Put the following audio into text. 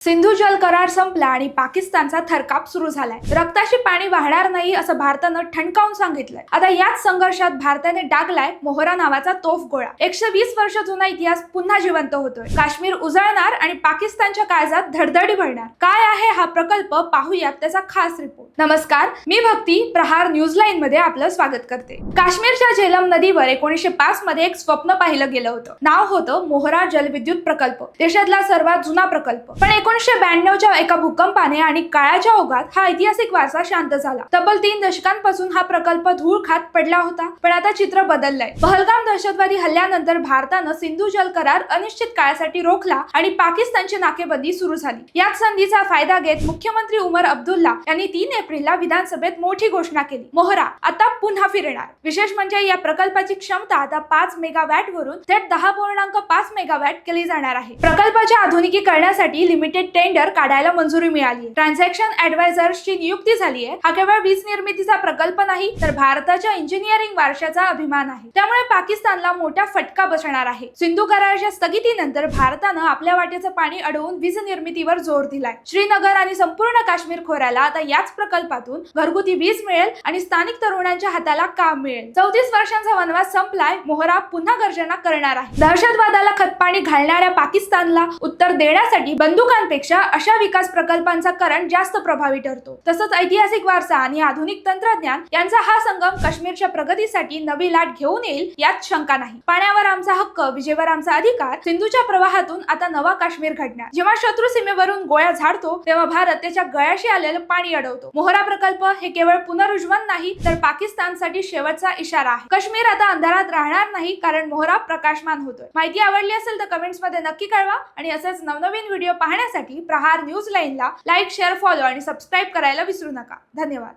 सिंधू जल करार संपला आणि पाकिस्तानचा थरकाप सुरू झालाय। रक्ताशी पाणी वाहणार नाही असं भारतानं ठणकावून सांगितलंय। आता याच संघर्षात भारताने डागलाय मोहरा नावाचा तोफ गोळा। 120 वर्ष जुना इतिहास पुन्हा जिवंत होतोय। काश्मीर उजळणार आणि पाकिस्तानच्या काळजात धडधडी भरणार। काय आहे हा प्रकल्प, पाहूयात त्याचा खास रिपोर्ट। नमस्कार, मी भक्ती, प्रहार न्यूजलाईन मध्ये आपलं स्वागत करते। काश्मीरच्या झेलम नदीवर 1905 मध्ये एक स्वप्न पाहिलं गेलं होतं। नाव होतं मोहरा जलविद्युत प्रकल्प। देशातला सर्वात जुना प्रकल्प। पण 1992च्या एका भूकंपाने आणि काळाच्या ओघात हा ऐतिहासिक वारसा शांत झाला। तब्बल 3 दशकांपासून हा प्रकल्प धूळ खात पडला होता। पण आता चित्र बदललंय। पहलगाम दहशतवादी हल्ल्यानंतर भारतानं सिंधू जल करार अनिश्चित काळासाठी रोखला आणि पाकिस्तानची नाकेबंदी सुरू झाली। याच संधीचा फायदा घेत मुख्यमंत्री उमर अब्दुल्ला यांनी 3 एप्रिलला विधानसभेत मोठी घोषणा केली। मोहरा आता पुन्हा फिरणार। विशेष म्हणजे या प्रकल्पाची क्षमता आता 5 मेगावॅट वरून थेट 10.5 मेगावॅट केली जाणार आहे। प्रकल्पाच्या आधुनिकीकरणासाठी लिमिटेड टेंडर काढायला मंजुरी मिळाली आहे। ट्रान्झॅक्शन ऍडवायझर्सची नियुक्ती झाली आहे। हा केवळ वीज निर्मितीचा प्रकल्प नाही, तर भारताच्या इंजिनिअरिंग वारशाचा अभिमान आहे। त्यामुळे पाकिस्तानला मोठा फटका बसणार आहे। सिंधू कराराच्या स्थगितीनंतर भारतानं आपल्या वाटेचं पाणी अडवून वीज निर्मितीवर जोर दिलाय। श्रीनगर आणि संपूर्ण काश्मीर खोऱ्याला आता याच प्रकल्पातून घरगुती वीज मिळेल आणि स्थानिक तरुणांच्या हाताला काम मिळेल। 34 वर्षांचा वनवास संपलाय। मोहरा पुन्हा गर्जना करणार आहे। दहशतवादाला खतपाणी घालणाऱ्या पाकिस्तानला उत्तर देण्यासाठी बंदुकांपेक्षा अशा विकास प्रकल्पांचा करण जास्त प्रभावी ठरतो। तसंच ऐतिहासिक वारसा आणि आधुनिक तंत्रज्ञान यांचा हा संगम काश्मीरच्या प्रगतीसाठी नवी लाट घेऊन येईल यात शंका नाही। पाण्यावर आमचा हक्क, विजेवर आमचा अधिकार। सिंधूच्या प्रवाहातून आता नवा काश्मीर घडणार। जेव्हा शत्रू सीमेवरून गोळ्या झाडतो तेव्हा भारत त्याच्या गळ्याशी आलेलं पाणी अडवतो। मोहरा प्रकल्प हे केवळ पुनरुज्जीवन नाही, तर पाकिस्तानसाठी शेवटचा इशारा आहे। काश्मीर आता अंधारात राहणार नाही, कारण मोहरा प्रकाशमान होतोय। माहिती आवडली असेल तर कमेंट्स मध्ये नक्की कळवा आणि असेच नवनवीन व्हिडिओ पाहण्यासाठी प्रहार न्यूजलाईनला लाईक, शेअर, फॉलो आणि सबस्क्राईब करायला विसरू नका। धन्यवाद।